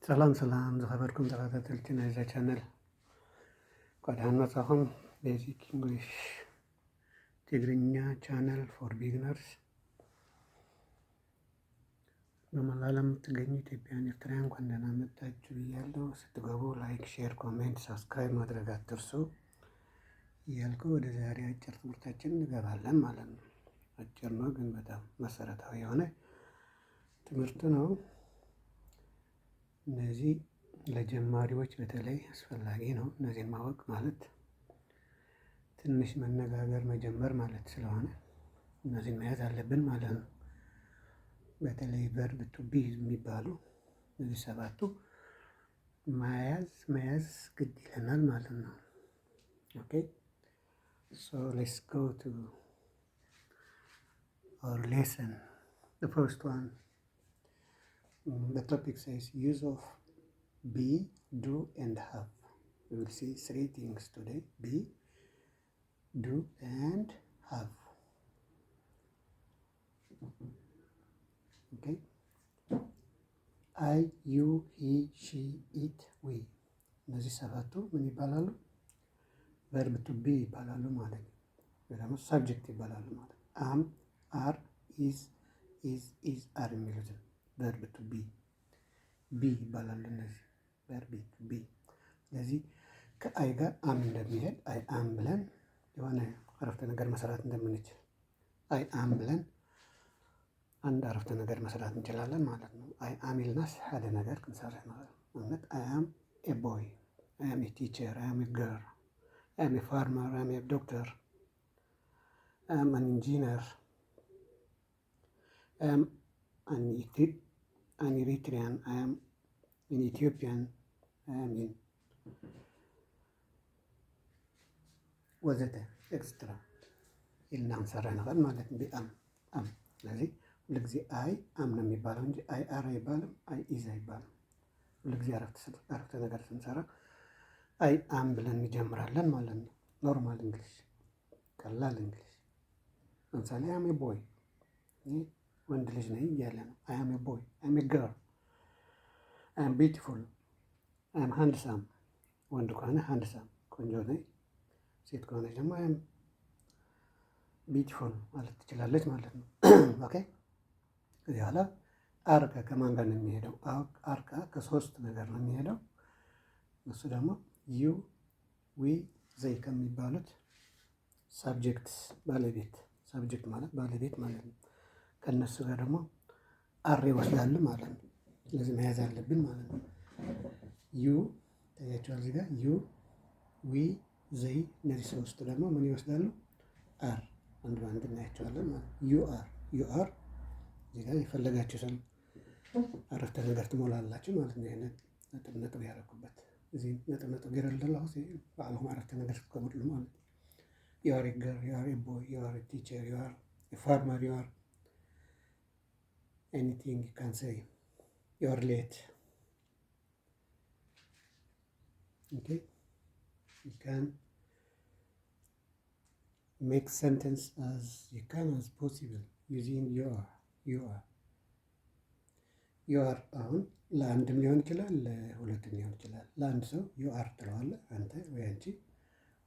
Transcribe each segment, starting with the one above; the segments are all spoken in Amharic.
ሰላም ዝኸበርኩም ተኸታተልቲ ናይዛ ቻነል ቀዳም መጻኹም ቤዚክ እንግሊሽ ትግርኛ ቻነል ፎር ቢግነርስ። በመላው ዓለም የምትገኙ ኢትዮጵያውያን ኤርትራውያን እንኳን ደህና መጣችሁ ብያለሁ። ስትገቡ ላይክ፣ ሼር፣ ኮሜንት፣ ሳብስክራይብ ማድረግ አትርሱ እያልኩ ወደ ዛሬ አጭር ትምህርታችን እንገባለን ማለት ነው። አጭር ነው ግን በጣም መሰረታዊ የሆነ ትምህርት ነው። እነዚህ ለጀማሪዎች በተለይ አስፈላጊ ነው። እነዚህን ማወቅ ማለት ትንሽ መነጋገር መጀመር ማለት ስለሆነ እነዚህን መያዝ አለብን ማለት ነው። በተለይ ቨርብ ቱ ቢ የሚባሉ እነዚህ ሰባቱ መያዝ ግድ ይለናል ማለት ነው። ኦኬ ሶ ሌትስ ጎ ቱ our lesson. The first one, the topic says use of be, do and have. We will see three things today: be, do and have. Okay, I, you, he, she, it, we. እነዚህ ሰባቱ ምን ይባላሉ? ቨርብ ቱ ቢ ይባላሉ ማለት ነው። ወይ ደግሞ ሳብጀክት ይባላሉ ማለት ነው። አም፣ አር፣ ኢዝ፣ አር የሚሉትን ቨርብ ቱ ቢ ይባላሉ። እነዚህ ቨርብ ቱ ቢ። ስለዚህ ከአይ ጋር አም እንደሚሄድ አይ አም ብለን የሆነ አረፍተ ነገር መስራት እንደምንችል አይ አም ብለን አንድ አረፍተ ነገር መስራት እንችላለን ማለት ነው። አይ አም ይልናስ ሓደ ነገር ክንሰርሕ ንኽእል ማለት አይ አም ኤ ቦይ፣ አይ አም ኤ ቲቸር፣ አይ አም ኤ ገርል፣ አይ አም ኤ ፋርመር፣ አይ አም ኤ ዶክተር፣ አይ አም አን ኢንጂነር፣ I am an Eritrean, I am an Ethiopian, I am in ወዘተ ኤክስትራ ይልና እንሰራ ነገር ማለት ነው። አም ስለዚህ ሁልጊዜ አይ አም ነው የሚባለው እንጂ አይ አር አይባልም፣ አይ ኢዝ አይባልም። ሁልጊዜ አረፍተ ነገር ስንሰራ አይ አም ብለን እንጀምራለን ማለት ነው። ኖርማል እንግሊሽ፣ ቀላል እንግሊሽ። ለምሳሌ አም ኤ ቦይ ወንድ ልጅ ነኝ እያለ ነው። አይ አም ኤ ቦይ፣ አይ አም ኤ ገርል፣ አይ አም ቢዩቲፉል፣ አይ አም ሃንድሳም። ወንድ ከሆነ ሃንድሳም ቆንጆ ነኝ፣ ሴት ከሆነች ደግሞ አይ አም ቢዩቲፉል ማለት ትችላለች ማለት ነው። ኦኬ ከዚህ በኋላ አርካ ከማን ጋር ነው የሚሄደው? አርካ ከሶስት ነገር ነው የሚሄደው። እሱ ደግሞ ዩ፣ ዊ፣ ዘይ ከሚባሉት ሳብጀክት ባለቤት፣ ሳብጀክት ማለት ባለቤት ማለት ነው። ከነሱ ጋር ደግሞ አር ይወስዳሉ ማለት ነው። ስለዚህ መያዝ አለብን ማለት ነው። ዩ ታያቸዋል እዚህ ጋር ዩ፣ ዊ፣ ዘይ እነዚህ ሶስቱ ደግሞ ምን ይወስዳሉ? አር። አንድ በአንድ እናያቸዋለን ማለት ነው። ዩ አር እዚህ ጋር የፈለጋችሁትን አረፍተ ነገር ትሞላላችሁ ማለት ነው። ይሄንን ነጥብ ያደረኩበት እዚህ ነጥብ ይረልላው በአለሙ አረፍተ ነገር ስትከሙሉ ማለት ነው። ዩ አር ኤ ገርል፣ ዩ አር ኤ ቦይ፣ ዩ አር ኤ ቲቸር፣ ዩ አር ኤ ፋርመር፣ ዩ አር anything you can say. You are late. Okay, you can make sentence as you can as possible using you are አሁን ለአንድም ሊሆን ይችላል፣ ለሁለትም ሊሆን ይችላል። ለአንድ ሰው ዩ አር ትለዋለህ አንተ ወይ አንቺ።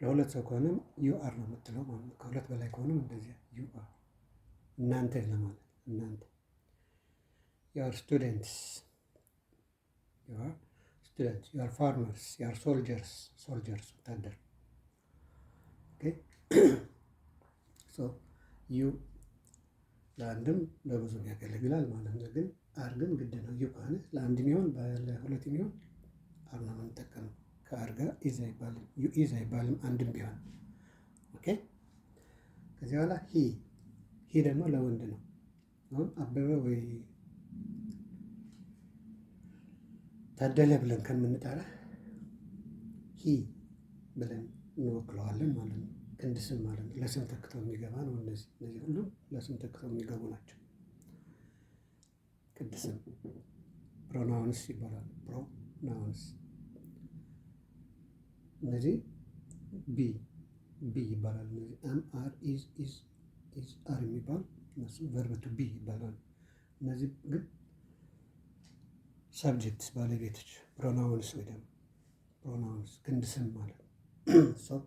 ለሁለት ሰው ከሆነም ዩ አር ነው የምትለው ማለት ነው። ከሁለት በላይ ከሆነም እንደዚያ ዩ አር። እናንተ ለማለት እናንተ you are students, you are farmers, you are soldiers, ወታደር። ኦኬ ሶ ዩ ለአንድም ለብዙም ያገለግላል ማለት ነው። ግን አር ግን ግድ ነው። ዩ ከሆነ ለአንድም ይሆን ለሁለትም ይሆን አር ነው የምንጠቀመው። ከአር ጋር ኢዝ አይባልም፣ ዩ ኢዝ አይባልም አንድም ቢሆን። ኦኬ ከዚህ በኋላ ሂ ደግሞ ለወንድ ነው። አሁን አበበ ወይ ታደለ ብለን ከምንጠራ ሂ ብለን እንወክለዋለን ማለት ነው። ክንድ ስም ማለት ነው። ለስም ተክተው የሚገባ ነው። እነዚህ ሁሉ ለስም ተክተው የሚገቡ ናቸው። ክንድ ስም ፕሮናውንስ ይባላሉ። ፕሮናውንስ እነዚህ ቢ ቢ ይባላል። እነዚህ አም፣ አር፣ ኢዝ፣ አር የሚባሉ እነሱ ቨርብ ቱ ቢ ይባላሉ። እነዚህ ግን ሳብጀክት ባለቤቶች፣ ፕሮናውንስ ወይ ደግሞ ፕሮናውንስ ክንድ ስም ማለት ነው። ሰው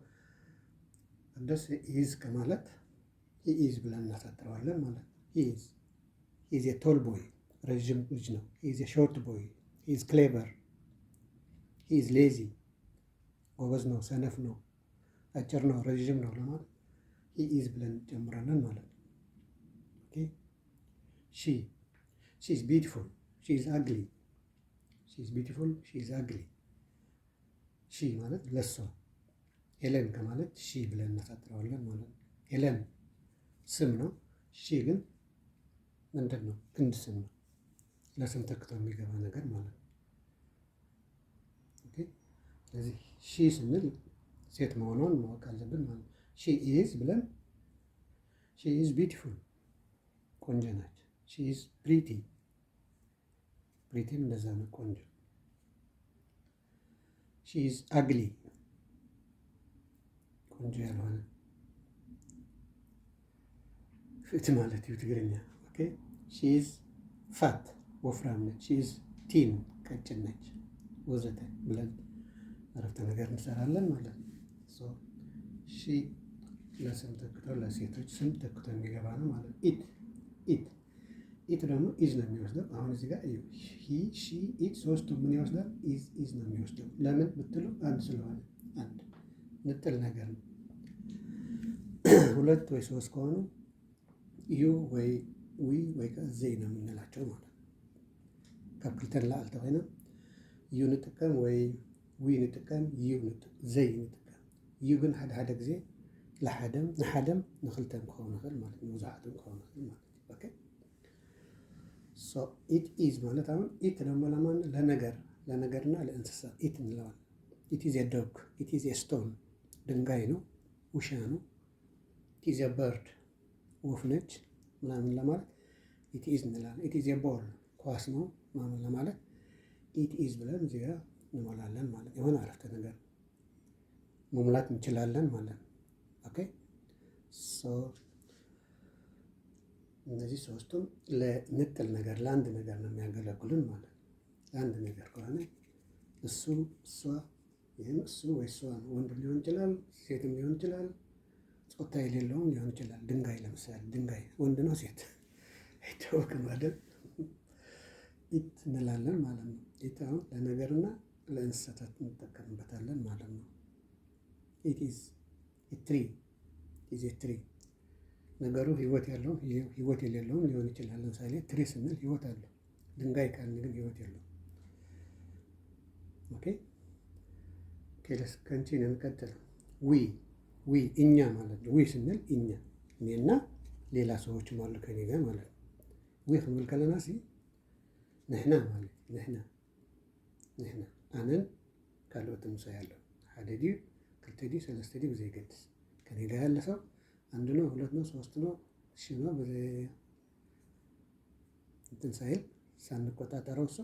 እንደስ ኢዝ ከማለት ኢዝ ብለን እናሳጥረዋለን ማለት ነው። ኢዝ የቶል ቦይ ረዥም ልጅ ነው። ኢዝ የሾርት ቦይ፣ ኢዝ ክሌቨር፣ ኢዝ ሌዚ ጎበዝ ነው፣ ሰነፍ ነው፣ አጭር ነው፣ ረዥም ነው ለማለት ኢዝ ብለን እንጨምራለን ማለት ነው። ሺ ኢዝ ቢዩቲፉል፣ ሺ ኢዝ አግሊ፣ ሺ ኢዝ ቢዩቲፉል፣ ሺ ኢዝ አግሊ። ሺ ማለት ለሷ። ሄለን ከማለት ሺ ብለን እናሳጥረዋለን ማለት ነው። ሄለን ስም ነው። ሺ ግን ምንድን ነው? ክንድ ስም ነው። ለስም ተክቶ የሚገባ ነገር ማለት ነው። ስለዚህ ሺ ስንል ሴት መሆኗን ማወቅ አለብን ማለት ነው። ሺ ኢዝ ብለን ሺ ኢዝ ቢዩቲፉል ቆንጆ ናች። ሺ ኢዝ ፕሪቲ፣ ፕሪቲም እንደዛ ነው ቆንጆ። ሺ ኢዝ አግሊ ቆንጆ ያልሆነ ፍት ማለት ትግርኛ። ኦኬ ሺ ኢዝ ፋት ወፍራም ነች። ሺ ኢዝ ቲን ቀጭን ነች፣ ወዘተ ብለን አረፍተ ነገር እንሰራለን ማለት ነው። ሺ ለስም ተክቶ ለሴቶች ስም ተክቶ የሚገባ ነው ማለት ነው። ኢት ደግሞ ኢዝ ነው የሚወስደው። አሁን እዚህ ጋር ሂ፣ ሺ፣ ኢት ሶስቱ ምን ይወስዳል? ኢዝ ነው የሚወስደው። ለምን ብትሉ አንድ ስለሆነ፣ አንድ ንጥል ነገር ነው። ሁለት ወይ ሶስት ከሆኑ ዩ ወይ ዊ ወይ ዘይ ነው የምንላቸው ማለት ነው። ካፒታል ለአልተ ኮይና ዩ ንጥቀም ወይ ዊ ንጥቀም፣ ዘይ ንጥቀም። ዩ ግን ሓደ ጊዜ ንሓደም ንክልተን ክኸውን ይኽእል ማለት ነው። መብዛሕትኡ ክኸውን ይኽእል ማለት ነው። ኦኬ ሶ ኢት ኢዝ ማለት አሁን ኢት ደግሞ ለማን? ለነገርና ለእንስሳ ኢት እንለዋለን። ኢት ኢዝ ዶግ፣ ኢት ኢዝ ስቶን ድንጋይ ነው፣ ውሻ ነው። ኢት ኢዝ በርድ ወፍ ነች ምናምን ለማለት ኢት ኢዝ እንላለን። ኢት ኢዝ ቦል ኳስ ነው ምናምን ለማለት ኢት ኢዝ ብለን እዚህ ጋር እንሞላለን ማለት ነው። የሆነ አረፍተ ነገር መሙላት እንችላለን ማለት ነው። ኦኬ ሶ እነዚህ ሶስቱም ለንጥል ነገር ለአንድ ነገር ነው የሚያገለግሉን ማለት ነው። ለአንድ ነገር ከሆነ እሱ፣ እሷ፣ ይህም እሱ ወይ እሷ ነው። ወንድም ሊሆን ይችላል፣ ሴትም ሊሆን ይችላል፣ ጾታ የሌለውም ሊሆን ይችላል። ድንጋይ ለምሳሌ ድንጋይ ወንድ ነው ሴት አይታወቅም አይደል? ኢት እንላለን ማለት ነው። ኢት አሁን ለነገርና ለእንስሳታት እንጠቀምበታለን ማለት ነው። ኢት ኢዝ ትሪ፣ ኢዝ ትሪ ነገሩ ህይወት ያለውም ህይወት የሌለውም ሊሆን ይችላል። ለምሳሌ ትሪ ስንል ህይወት አለው። ድንጋይ ካልን ግን ህይወት የለውም። ኦኬ ከንቺ ነው የምቀጥለው። ዊ እኛ ማለት ነው። ዊ ስንል እኛ እኔና ሌላ ሰዎችም አሉ ከኔ ጋር ማለት ነው። ዊ ክንብል ከለና ሲ ንሕና ማለት ንሕና ኣነን ካልኦትም ሰው ያለው ሓደ ድዩ ክልተ ድዩ ሰለስተ ድዩ ብዘይገድስ ከኔ ጋር ያለ ሰው አንድ ነው፣ ሁለት ነው፣ ሶስት ነው፣ እሺ ነው እንትን ሳይል ሳንቆጣጠረው እሱ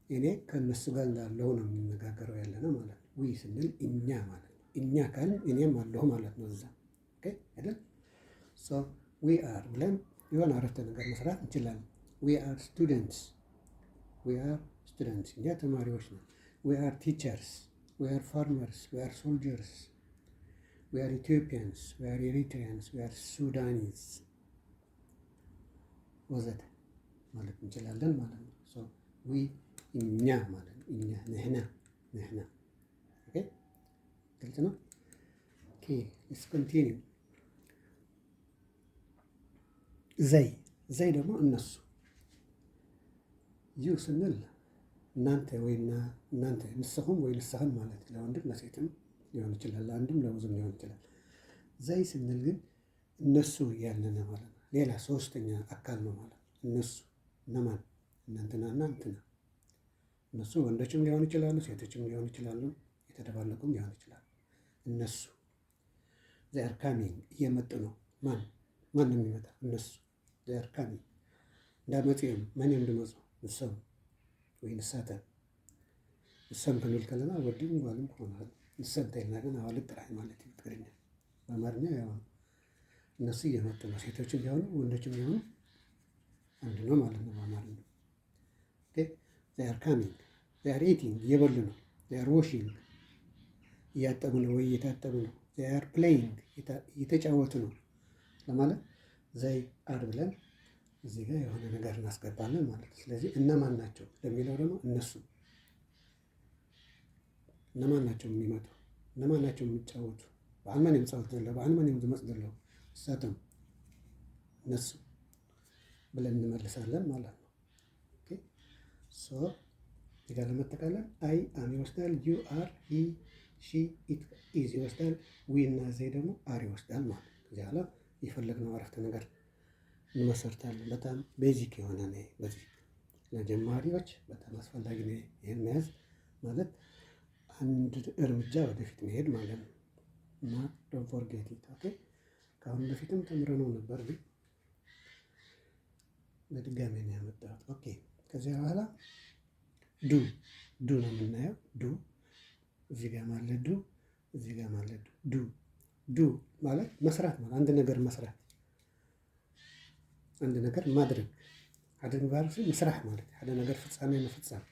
እኔ ከነሱ ጋር እንዳለሁ ነው የምንነጋገረው ያለ ነው ማለት ነው። ዊ ስንል እኛ ማለት ነው። እኛ ካልን እኔም አለሁ ማለት ነው እዛ። ኦኬ አይደል? ሶ ዊ አር ብለን የሆነ አረፍተ ነገር መስራት እንችላለን። ዊ አር ስቱደንትስ፣ እኛ ተማሪዎች ነው። ዊ አር ቲቸርስ፣ ዊ አር ፋርመርስ፣ ዊ አር ሶልጀርስ፣ ዊ አር ኢትዮጵያንስ፣ ዊ አር ኤሪትሪያንስ፣ ዊ አር ሱዳኒስ ወዘተ ማለት እንችላለን ማለት ነው። ሶ ዊ እኛ ማለት ነው። እኛ ንሕና ኦኬ ግልጽ ነው። ኦኬ ሌትስ ኮንቲኒው። ዘይ ደግሞ እነሱ። ዩ ስንል እናንተ ወይና እናንተ፣ ንስኹም ወይ ንስኽን ማለት ለወንድም ለሴትም ሊሆን ይችላል፣ ለአንድም ለብዙም ሊሆን ይችላል። ዘይ ስንል ግን እነሱ እያልን ማለት ነው። ሌላ ሶስተኛ አካል ነው ማለት ነው። እነሱ እነማን? እናንተናና እንትና። እነሱ ወንዶችም ሊሆኑ ይችላሉ፣ ሴቶችም ሊሆኑ ይችላሉ፣ የተደባለቁም ሊሆኑ ይችላሉ። እነሱ ዘይ አር ካሚንግ እየመጡ ነው። ማን ነው የሚመጣ? እነሱ ዘይ አር ካሚንግ። እንዳመጽኦም ማን እንድመጹ ንሶም ወይ ንሳተን ንሶም ክንብል ከለና ወዲም ጓልም ክኾኑ ንሰንተይልና ግን አዋልድ ጥራይ ማለት እዩ ትግርኛ። በአማርኛ ያው እነሱ እየመጡ ነው። ሴቶችም ቢሆኑ ወንዶችም ቢሆኑ አንድ ነው ማለት ነው በአማርኛ። ኦኬ they are coming they are eating እየበሉ ነው። they are washing እያጠቡ ነው ወይ እየታጠቡ ነው። they are playing እየተጫወቱ ነው ለማለት ዘይ አር ብለን እዚህ ጋር የሆነ ነገር እናስገባለን ማለት ነው። ስለዚህ እነማን ናቸው ለሚለው ደግሞ እነሱ እነማን ናቸው የሚመጡ እነማን ናቸው የሚጫወቱ በአንመን የምጻወት ዘሎ በአንመን የምዝመጽ ዘሎ እሳቶም እነሱ ብለን እንመልሳለን ማለት ነው። ኦኬ ሶ እዚህ ጋር ለመጠቃለል አይ አም ይወስዳል፣ ዩ አር፣ ሂ ሺ ኢት ኢዝ ይወስዳል፣ ዊ እና ዘይ ደግሞ አር ይወስዳል ማለት ነው። ከዚህ በኋላ የፈለግነው አረፍተ ነገር እንመሰርታለን። በጣም ቤዚክ የሆነ ነው። በዚህ ለጀማሪዎች በጣም አስፈላጊ ነው። ይህን መያዝ ማለት አንድ እርምጃ ወደፊት መሄድ ማለት ነው እና ዶንት ፎርጌት ኢት። ኦኬ ከአሁን በፊትም ተምረነው ነበር ግን በድጋሚ ነው ያመጣሁት። ኦኬ ከዚያ በኋላ ዱ ነው የምናየው። ዱ እዚህ ጋር ማለት ዱ እዚህ ጋር ማለት ዱ ማለት መስራት ማለት አንድ ነገር መስራት አንድ ነገር ማድረግ አድርግ ባርሱ መስራሕ ማለት ሓደ ነገር ፍጻሜ መፍጻም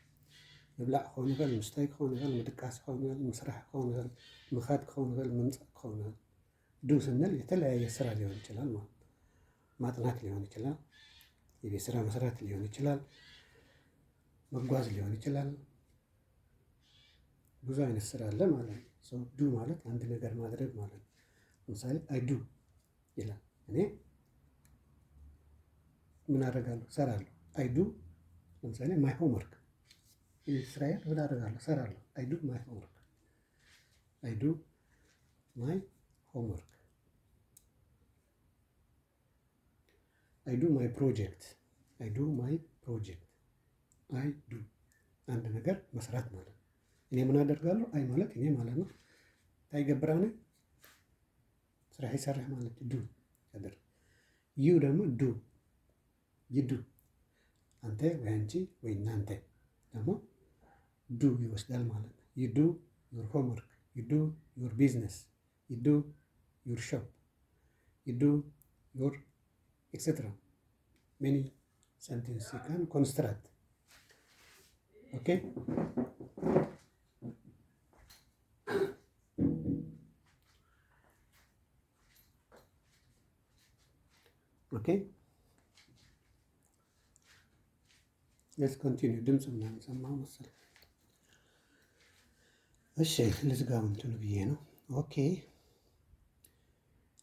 ምብላዕ ክኸውን ይኽእል፣ ምስታይ ክኸውን ይኽእል፣ ምድቃስ ክኸውን ይኽእል፣ ምስራሕ ክኸውን ይኽእል፣ ምኻድ ክኸውን ይኽእል፣ ምምፃእ ክኸውን ይኽእል። ዱ ስንል የተለያየ ስራ ሊሆን ይችላል ማለት ማጥናት ሊሆን ይችላል፣ የቤት ስራ መስራት ሊሆን ይችላል፣ መጓዝ ሊሆን ይችላል። ብዙ አይነት ስራ አለ ማለት ነው። ሶ ዱ ማለት አንድ ነገር ማድረግ ማለት ነው። ለምሳሌ አይ ዱ ይላል እኔ ምን አደርጋለሁ? ሰራለሁ። አይ ዱ ለምሳሌ ማይ ሆምወርክ ስራዬን ምን አደርጋለሁ? ሰራለሁ። አይ ዱ ማይ ሆምወርክ አይ ዱ ማይ ሆምወርክ አይ ዱ ማይ ፕሮጀክት አይ ዱ ማይ ፕሮጀክት አይ ዱ አንድ ነገር መስራት ማለት ነው። እኔ ምን አደርጋለሁ? አይ ማለት እኔ ማለት ነው። ታይገብራነ ስራ ይሰራህ ማለት ዱ ያደርግ። ዩ ደግሞ ዱ ይዱ አንተ ወይ አንቺ ወይ እናንተ ደግሞ ዱ ይወስዳል ማለት ነው። ዩ ዱ ዩር ሆምወርክ ዩ ዱ ዩር ቢዝነስ ዩ ዱ ዩር ሾፕ ዩ ዱ ዩር ኤክሴትራ ሜኒ ሰንቴንስ ዩ ካን ኮንስትራክት። ኦኬ ኦኬ ሌትስ ኮንቲኒው። ድምፅ ምናምን ሰማሁ መሰለኝ። እሺ ልዝጋው እንትኑ ብዬ ነው። ኦኬ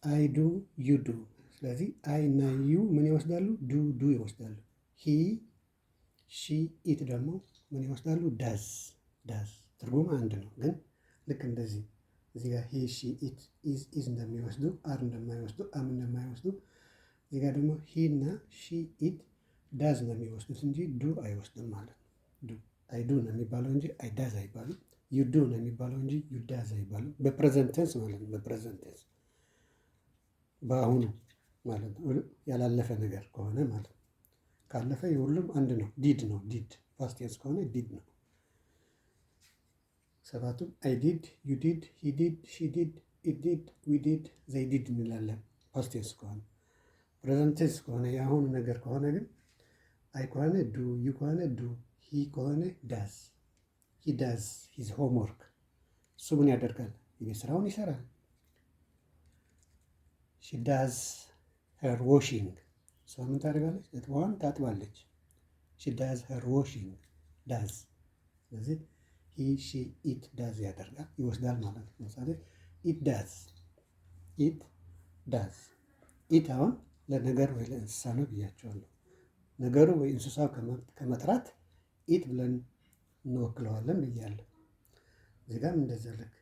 አይ ዱ ዩ ዱ። ስለዚህ አይ እና ዩ ምን ይወስዳሉ? ዱ ይወስዳሉ። ሂ ሺ ኢት ደግሞ ምን ይወስዳሉ? ዳዝ ትርጉም አንድ ነው፣ ግን ልክ እንደዚህ እዚህ ጋር ሂ ሺ ኢት ኢዝ እንደሚወስዱ አር እንደማይወስዱ አም እንደማይወስዱ እዚህ ጋር ደግሞ ሂ እና ሺ ኢት ዳዝ ነው የሚወስዱት እንጂ ዱ አይወስድም ማለት ነው። አይ ዱ ነው የሚባለው እንጂ አይ ዳዝ አይባልም። ዩ ዱ ነው የሚባለው እንጂ ዩ ዳዝ አይባልም። በፕሬዘንት ቴንስ ማለት ነው። በፕሬዘንት ቴንስ በአሁኑ ማለት ነው። ያላለፈ ነገር ከሆነ ማለት ነው። ካለፈ የሁሉም አንድ ነው። ዲድ ነው። ዲድ ፓስት ቴንስ ከሆነ ዲድ ነው። ሰባቱም አይ ዲድ፣ ዩ ዲድ፣ ሂ ዲድ፣ ሺ ዲድ፣ ኢት ዲድ፣ ዊ ዲድ፣ ዘይ ዲድ እንላለን ፓስት ቴንስ ከሆነ። ፕሬዘንት ቴንስ ከሆነ የአሁኑ ነገር ከሆነ ግን አይ ከሆነ ዱ፣ ዩ ከሆነ ዱ፣ ሂ ከሆነ ዳዝ። ሂ ዳዝ ሂዝ ሆምወርክ። እሱ ምን ያደርጋል? የቤት ስራውን ይሰራል። ሺ ዳዝ ሄር ዋሺንግ። እሷ ምን ታደርጋለች? እጥቧን ታጥባለች። ሺ ዳዝ ሄር ዋሺንግ ዳዝ። ስለዚህ ሂ ሺ ኢት ዳዝ ያደርጋል ይወስዳል ማለት ነው። ለምሳሌ ኢት ዳዝ ኢት አሁን ለነገር ወይ ለእንስሳ ነው ብያቸዋለሁ። ነገሩ ወይ እንስሳው ከመጥራት ኢት ብለን እንወክለዋለን ብያለሁ። እዚህ ጋርም እንደዚያ ልክ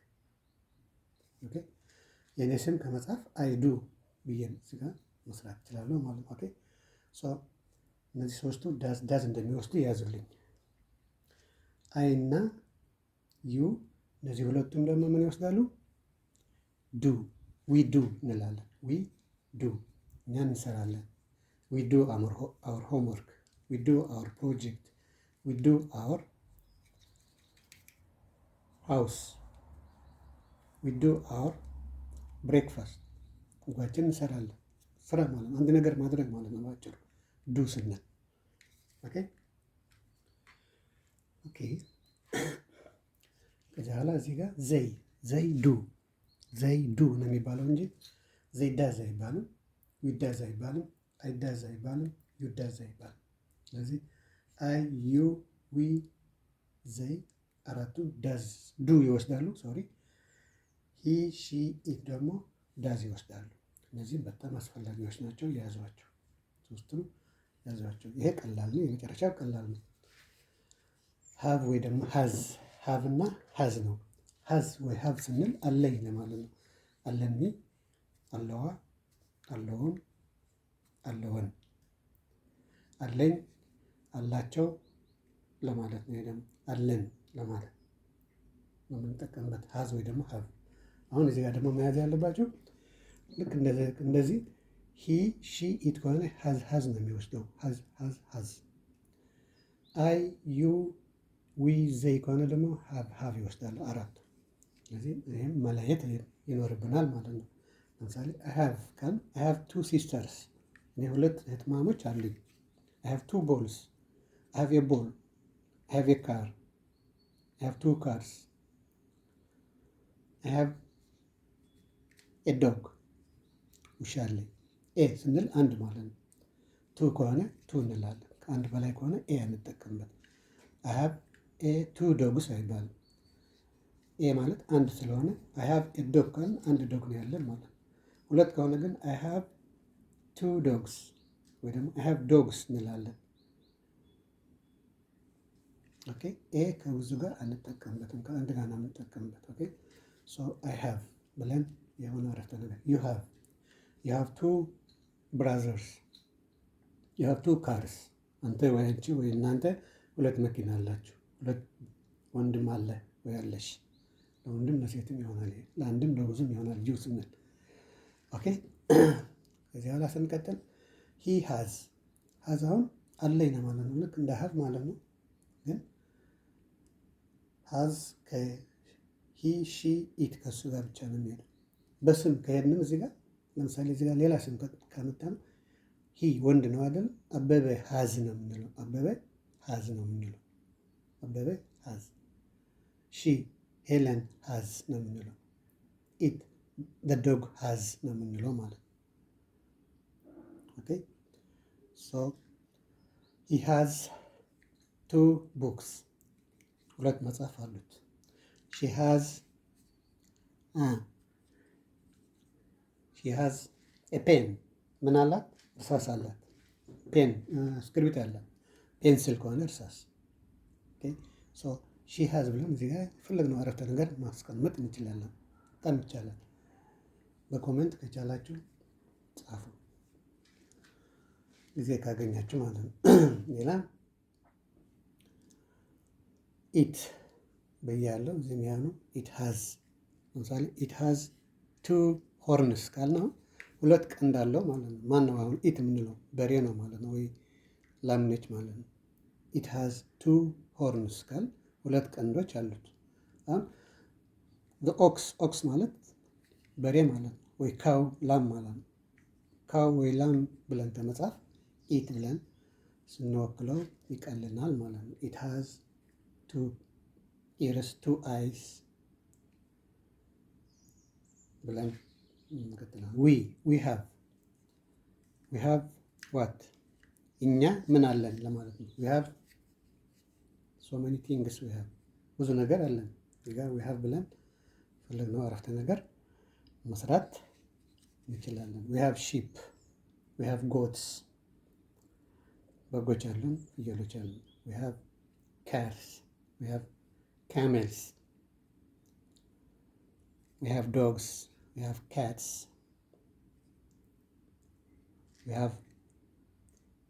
ኦኬ። የእኔ ስም ከመጻፍ አይዱ ብዬ እዚህ ጋር መስራት እችላለሁ ማለት ነው። ኦኬ ሶ እነዚህ ሶስቱ ዳዝ እንደሚወስዱ ያዙልኝ። አይ እና ዩ እነዚህ ሁለቱም ደግሞ ምን ይወስዳሉ? ዱ ዊ ዱ እንላለን። ዊ ዱ እኛ እንሰራለን። ዊ ዱ አወር ሆምወርክ ዊ ዱ አወር ፕሮጀክት ዊ ዱ አወር ሃውስ ዊ ዱ አወር ብሬክፋስት ምግባችን እንሰራለን። ስራ ማለት ነው፣ አንድ ነገር ማድረግ ማለት ነው ባጭሩ ዱ ስንል። ኦኬ ኦኬ። ከዚህ በኋላ እዚህ ጋር ዘይ ዱ ነው የሚባለው እንጂ ዘይ ዳዝ አይባልም፣ ዊ ዳዝ አይባልም፣ አይ ዳዝ አይባልም፣ ዩ ዳዝ አይባልም። ስለዚህ አይ ዩ ዊ ዘይ አራቱ ዳዝ ዱ ይወስዳሉ። ሶሪ ሂ ሺ ኢት ደግሞ ዳዝ ይወስዳሉ። እነዚህም በጣም አስፈላጊዎች ናቸው። የያዟቸው ሶስቱም ያዟቸው። ይሄ ቀላል ነው። የመጨረሻው ቀላል ነው። ሀቭ ወይ ደግሞ ሀዝ ሀቭ እና ሀዝ ነው። ሀዝ ወይ ሀቭ ስንል አለኝ ለማለት ነው። አለኒ፣ አለዋ፣ አለውን፣ አለወን፣ አለኝ፣ አላቸው ለማለት ነው። ደግሞ አለን ለማለት ነው የምንጠቀምበት ሀዝ ወይ ደግሞ ሀቭ። አሁን እዚህ ጋር ደግሞ መያዝ ያለባቸው ልክ እንደዚህ ሂ ሺ ኢት ከሆነ ሀዝ ነው የሚወስደው። ሀዝ። አይ ዩ ዊ ዘይ ከሆነ ደግሞ ሀቭ ይወስዳሉ አራቱ። ስለዚህ ይህም መለየት ይኖርብናል ማለት ነው። ለምሳሌ አይ ሃቭ ካል አይ ሃቭ ቱ ሲስተርስ፣ እኔ ሁለት እህትማሞች አሉኝ። አይ ሃቭ ቱ ቦልስ፣ አይ ሃቭ ኤ ቦል፣ አይ ሃቭ ኤ ካር፣ አይ ሃቭ ቱ ካርስ፣ አይ ሃቭ ኤ ዶግ፣ ውሻ አለኝ። ኤ ስንል አንድ ማለት ነው። ቱ ከሆነ ቱ እንላለን። ከአንድ በላይ ከሆነ ኤ አንጠቀምበት። አይ ሃቭ ኤ ቱ ዶግስ አይባልም። ኤ ማለት አንድ ስለሆነ አይ ሃቭ ኤ ዶግ ካልን አንድ ዶግ ነው ያለን ማለት ነው። ሁለት ከሆነ ግን አይ ሃቭ ቱ ዶግስ ወይ ደግሞ አይ ሃቭ ዶግስ እንላለን። ኦኬ። ኤ ከብዙ ጋር አንጠቀምበትም፣ ከአንድ ጋር ነው የምንጠቀምበት። ኦኬ። ሶ አይ ሃቭ ብለን የሆነ አረፍተ ነገር ዩ ሃቭ ቱ ብራዘርስ፣ ዩ ሃቭ ቱ ካርስ፣ አንተ ወይ አንቺ ወይ እናንተ ሁለት መኪና አላችሁ፣ ሁለት ወንድም አለ ወይ አለሽ። ለወንድም ለሴትም ይሆናል፣ ለአንድም ለብዙም ይሆናል ዩ ስንል። ኦኬ። ከዚህ በኋላ ስንቀጥል ሂ ሃዝ አሁን አለኝ ነው ማለት ነው። ልክ እንደ ሃቭ ማለት ነው። ግን ሃዝ ከሂ ሺ ኢት ከሱ ጋር ብቻ ነው የሚሄደው። በስም ከሄድንም እዚህ ጋር ለምሳሌ እዚህ ጋር ሌላ ስም ካመጣ ነው ሂ ወንድ ነው አይደል? አበበ ሃዝ ነው የምንለው። አበበ ሃዝ ነው የምንለው። አበበ ሃዝ። ሺ ሄለን ሃዝ ነው የምንለው። ኢት ዘ ዶግ ሃዝ ነው የምንለው ማለት ነው። ኦኬ። ሶ ሂ ሃዝ ቱ ቡክስ፣ ሁለት መጽሐፍ አሉት። ሺ ሃዝ ኤ ፔን፣ ምን አላት? እርሳስ አላት። ፔን እስክሪብቶ ያላት። ፔንስል ከሆነ እርሳስ። ሶ ሺ ሃዝ ብለን እዚህ ጋር የፈለግነው አረፍተ ነገር ማስቀመጥ እንችላለን። በጣም ይቻላል። በኮሜንት ከቻላችሁ ጻፉ፣ ጊዜ ካገኛችሁ ማለት ነው። ሌላ ኢት በያለው እዚህ የሚያኑ ኢት ሃዝ፣ ለምሳሌ ኢት ሃዝ ቱ ሆርንስ ካልነው ሁለት ቀንድ አለው ማለት ነው። ማን ነው አሁን ኢት የምንለው? በሬ ነው ማለት ነው፣ ወይ ላም ነች ማለት ነው። ኢት ሃዝ ቱ ሆርንስ ካል ሁለት ቀንዶች አሉት። አሁን ኦክስ ማለት በሬ ማለት ነው፣ ወይ ካው ላም ማለት ነው። ካው ወይ ላም ብለን ከመጻፍ ኢት ብለን ስንወክለው ይቀልናል ማለት ነው። ኢት ሃዝ ቱ ኢርስ ቱ አይስ ብለን እንቀጥላለን። ዊ ሃቭ ዋት፣ እኛ ምን አለን ለማለት ነው። ዊ ሃቭ ሶ ሜኒ ቲንግስ፣ ዊ ሃቭ ብዙ ነገር አለን። ዊ ሃቭ ብለን ፈለግነው አረፍተ ነገር መስራት እንችላለን። ዊ ሃቭ ሺፕ፣ ዊ ሃቭ ጎትስ፣ በጎች አሉን፣ ፍየሎች አሉን። ዊ ሃቭ ካርስ፣ ዊ ሃቭ ካሜልስ፣ ዊ ሃቭ ዶግስ፣ we have cats, we have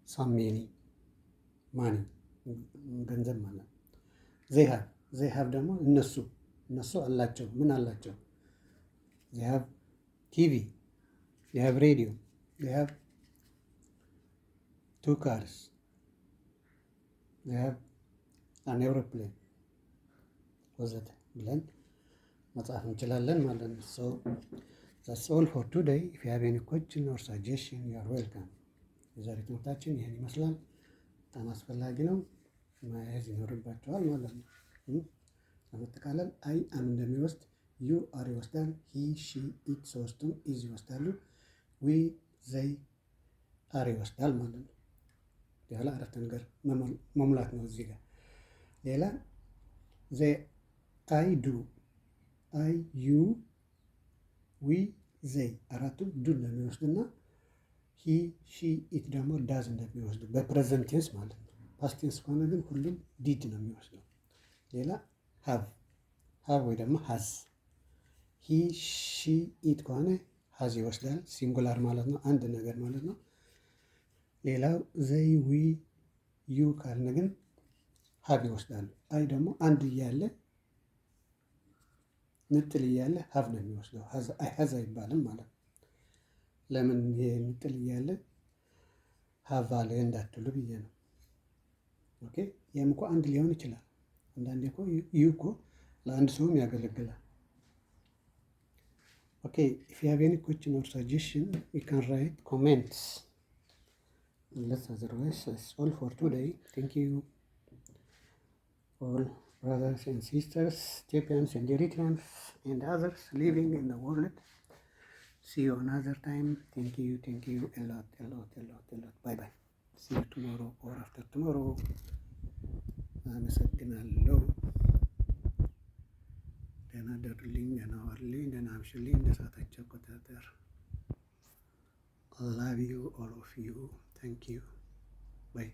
some money ገንዘብ ማለት። they have ደግሞ እነሱ አላቸው። ምን አላቸው? they have TV, they have radio, they have two cars, they have an aeroplane ወዘተ ብለን መጻፍ እንችላለን ማለት ነው። ሶ that's all for today. If you have any question or suggestion, you are welcome. የዛሬ ትምህርታችን ይህን ይመስላል። በጣም አስፈላጊ ነው፣ መያዝ ይኖርባቸዋል ማለት ነው። ለመጠቃለል አይ አም እንደሚወስድ ዩ አር ይወስዳል፣ ሂ ሺ ኢት ሶስቱም ኢዝ ይወስዳሉ፣ ዊ ዘይ አር ይወስዳል ማለት ነው። ያለ አረፍተ ነገር መሙላት ነው እዚህ ጋር። ሌላ ዘይ አይ ዱ፣ አይ ዩ ዊ ዘይ አራቱም ዱ እንደሚወስዱና ሂ ሺ ኢት ደግሞ ዳዝ እንደሚወስዱ በፕሬዘንት ቴንስ ማለት ነው። ፓስት ቴንስ ከሆነ ግን ሁሉም ዲድ ነው የሚወስደው። ሌላ ሃቭ ወይ ደግሞ ሃዝ፣ ሂ ሺ ኢት ከሆነ ሃዝ ይወስዳል፣ ሲንጉላር ማለት ነው፣ አንድ ነገር ማለት ነው። ሌላው ዘይ ዊ ዩ ካልን ግን ሃቭ ይወስዳሉ። አይ ደግሞ አንድ እያለ ንጥል እያለ ሃቭ ነው የሚወስደው፣ ሃዝ አይባልም ማለት ነው። ለምን ይሄ ንጥል እያለ ሃቭ አለ እንዳትሉ ብዬ ነው። ኦኬ ይህም እኮ አንድ ሊሆን ይችላል። አንዳንዴ እኮ ዩ እኮ ለአንድ ሰውም ያገለግላል። ኦኬ ኢፍ ዩ ሃቭ ኤኒ ኩዌስችን ኦር ሰጀሽን ዩ ካን ራይት ኮሜንትስ unless otherwise. That's all for today. Thank you all brothers and sisters, Ethiopians and Eritreans and others living in the world. See you another time. Thank you a lot. Bye bye. See you tomorrow or after tomorrow. አመሰግናለሁ። ደህና ደሩልኝ፣ ደህና ዋሉልኝ፣ ደህና አምሹልኝ እንደ ሰዓታቸው አቆጣጠር። Love you all of you. Thank you. Bye.